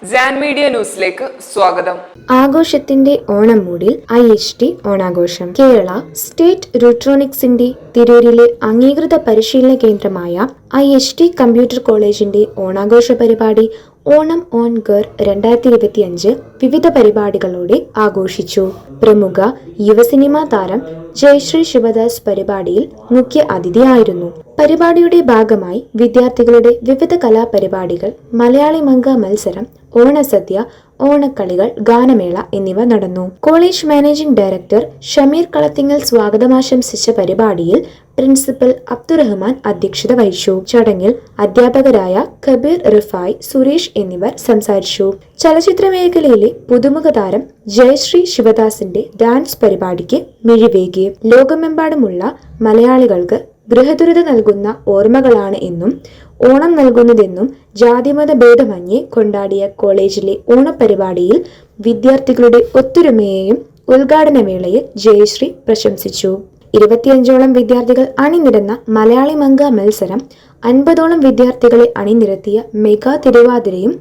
San media ന്യൂസിലേക്ക് സ്വാഗതം. ആഘോഷത്തിന്റെ ഓണം മൂഡിൽ IHT ഓണാഘോഷം. കേരള സ്റ്റേറ്റ് റൂട്രോണിക്സിന്റെ തിരൂരിലെ അംഗീകൃത പരിശീലന കേന്ദ്രമായ IHT കമ്പ്യൂട്ടർ കോളേജിന്റെ ഓണാഘോഷ പരിപാടി ഓണം ഓൺ ഗർ 2025 വിവിധ പരിപാടികളോടെ ആഘോഷിച്ചു. പ്രമുഖ യുവസിനിമാ താരം ജയശ്രീ ശിവദാസ് പരിപാടിയിൽ മുഖ്യ അതിഥിയായിരുന്നു. പരിപാടിയുടെ ഭാഗമായി വിദ്യാർത്ഥികളുടെ വിവിധ കലാപരിപാടികൾ, മലയാളി മംഗ മത്സരം, ഓണസദ്യ, ഓണക്കളികൾ, ഗാനമേള എന്നിവ നടന്നു. College managing director Shameer Kalathingal സ്വാഗതമാശംസിച്ച പരിപാടിയിൽ പ്രിൻസിപ്പൽ അബ്ദുറഹ്മാൻ അധ്യക്ഷത വഹിച്ചു. ചടങ്ങിൽ അധ്യാപകരായ കബീർ, റിഫായ്, സുരേഷ് എന്നിവർ സംസാരിച്ചു. ചലച്ചിത്ര മേഖലയിലെ പുതുമുഖ താരം ജയശ്രീ ശിവദാസിന്റെ ഡാൻസ് പരിപാടിക്ക് മിഴിവേകി. ലോകമെമ്പാടുമുള്ള മലയാളികൾക്ക് ഗൃഹദുരിത നൽകുന്ന ഓർമ്മകളാണ് എന്നും ഓണം നൽകുന്നതെന്നും ജാതിമത ഭേദമന്യേ കൊണ്ടാടിയ കോളേജിലെ ഓണപരിപാടിയിൽ വിദ്യാർത്ഥികളുടെ ഒത്തൊരുമയെയും ഉദ്ഘാടനവേളയിൽ ജയശ്രീ പ്രശംസിച്ചു. 25ഓളം വിദ്യാർത്ഥികൾ അണിനിരന്ന മലയാളി മംഗ മത്സരം, 50ഓളം വിദ്യാർത്ഥികളെ അണിനിരത്തിയ മെഗാ തിരുവാതിരയും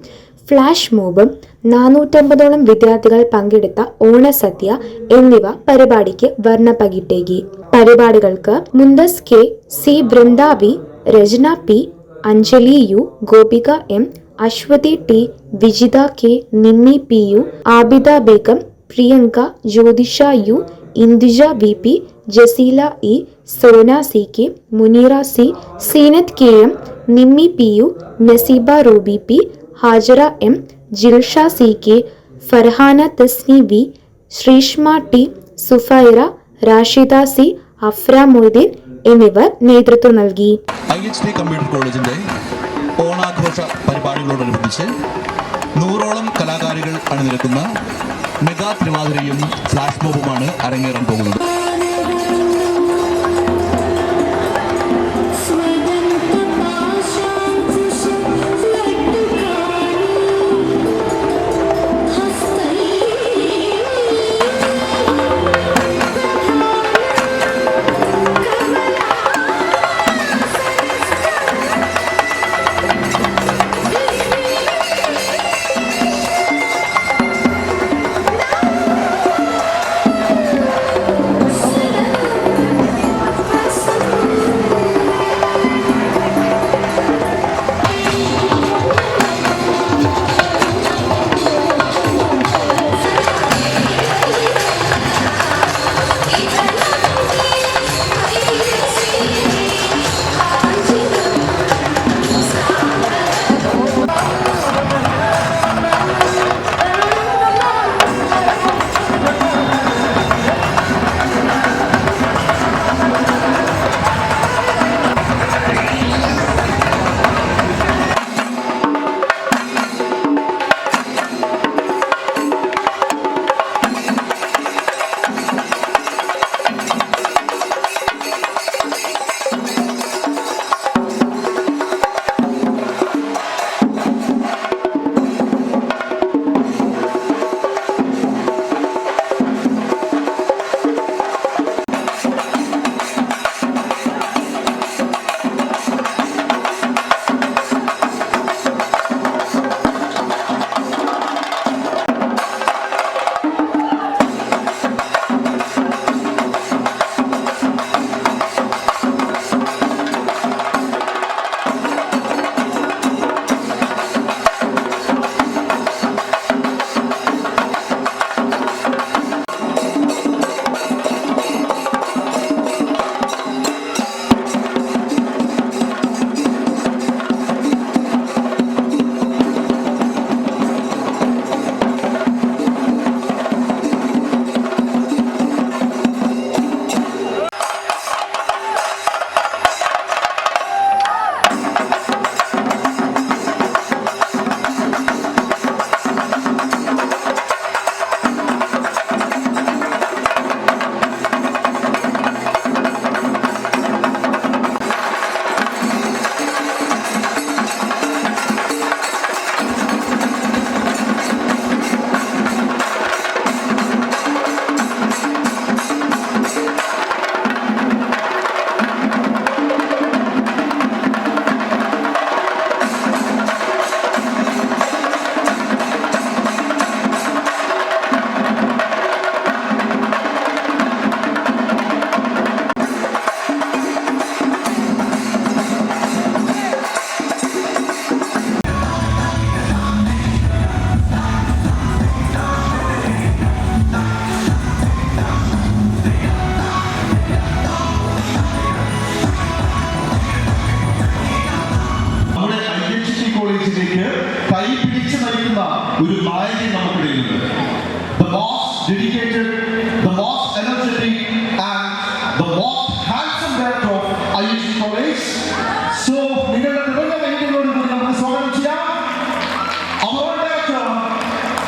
ഫ്ലാഷ് മോബും, 450ഓളം വിദ്യാർത്ഥികൾ പങ്കെടുത്ത ഓണസദ്യ എന്നിവ പരിപാടിക്ക് വർണ്ണപ്പകിട്ടേകി. പരിപാടികൾക്ക് Munthas K, C Brinda V, Rachana P, Anjali U, Gopika M, Aswathi T, Vijitha K, Nimmi P U, Abida Begum, Priyanka, Jyothisha U, Induja V P, Jaseela E, Sona C K, Muneera C, Seenath K M, Nimmi P U, Naseeba Ruby P, Hajara M, Jilsha C K, Farhana Thasni V, Sreeshma T, Sufaira, Rashida C, Afra Moideen എന്നിവർ നേതൃത്വം നൽകി. IHT കമ്പ്യൂട്ടർ കോളേജിന്റെ ഓണാഘോഷ പരിപാടികളോടനുബന്ധിച്ച് 100ഓളം കലാകാരികൾ അണിനിരക്കുന്ന മെഗാ തിരുവാതിരയും ഫ്ലാഷ് മോബുമാണ് അരങ്ങേറാൻ പോകുന്നത്.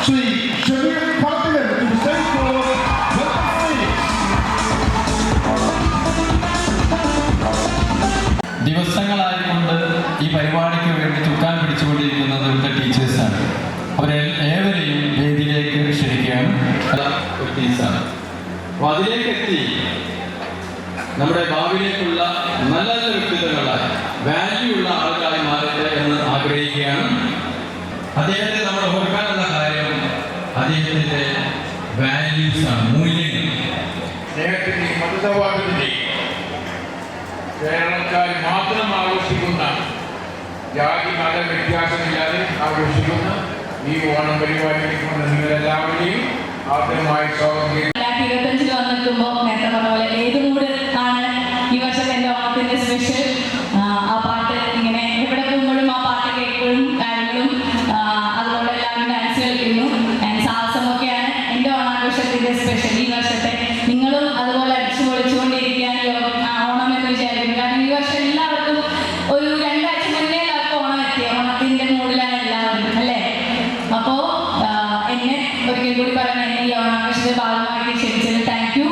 Shri Shameer പാട്ടിലൻ to the stage for welcome speech. ദിവസങ്ങളായിക്കൊണ്ട് ഈ പരിപാടിക്ക് വേണ്ടി ചുക്കാൻ പിടിച്ചുകൊണ്ടിരിക്കുന്നത് ഇവിടുത്തെ ടീച്ചേഴ്സാണ്. അവരെ ഏവരെയും വേദിയിലേക്ക് ക്ഷണിക്കുകയാണ്. ഒരു ടീച്ചറാണ്. അപ്പോൾ അതിലേക്ക് എത്തി നമ്മുടെ ഭാവിയിലേക്കുള്ള നല്ല നല്ല വ്യക്തിത്വങ്ങളായി വാല്യൂ ഉള്ള ആളുകളായി മാറട്ടെ എന്ന് ആഗ്രഹിക്കുകയാണ്. അദ്ദേഹത്തെ നമ്മൾ ഓർക്കാനുള്ള കാര്യം അദ്ദേഹത്തിൻ്റെ വാല്യൂസാണ്, മൂല്യങ്ങൾ. അദ്ദേഹത്തിൻ്റെ മതസൗഹാർദ്ദത്തിൻ്റെ കേരളക്കാർ മാത്രം ആഘോഷിക്കുന്ന ജാതി മത വ്യത്യാസമില്ലാതെ ആഘോഷിക്കുന്ന ഈ ഓണം പരിപാടിയിലേക്ക് നിങ്ങളെല്ലാവരെയും ആദ്യമായി സ്വാഗതം ചെയ്യുന്നു. 2025 വന്നെത്തുമ്പോൾ നേരത്തെ പറഞ്ഞ പോലെ ഏത് മൂഡ് ആണ് ഈ വർഷത്തെ എൻ്റെ ഓണത്തിൻ്റെ സ്പെഷ്യൽ. ആ പാട്ട് ഇങ്ങനെ എവിടെ പോകുമ്പോഴും ആ പാട്ട് കേൾക്കുകയും കാര്യങ്ങളും അതുപോലെ എല്ലാവരും ഡാൻസ് കളിക്കുന്നു. സാഹസമൊക്കെയാണ് എൻ്റെ ഓണാഘോഷത്തിൻ്റെ സ്പെഷ്യൽ. ഈ വർഷത്തെ നിങ്ങളും അതുപോലെ അടിച്ചു പൊളിച്ചുകൊണ്ടിരിക്കുകയാണ് ഓണം എന്ന് വിചാരിക്കുന്നു. കാരണം ഈ വർഷം എല്ലാവർക്കും ഒരു 2 ആഴ്ച മുന്നേ എല്ലാവർക്കും ഓണം എത്തി. ഓണത്തിൻ്റെ മൂഡിലാണ് എല്ലാവരും അല്ലേ? അപ്പോൾ എന്നെ ഒരിക്കൽ കൂടി പറയാൻ എന്നെ ഈ ഓണാഘോഷത്തിന്റെ ഭാഗമാക്കി ക്ഷണിച്ചത് thank you.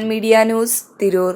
Media news, Tirur.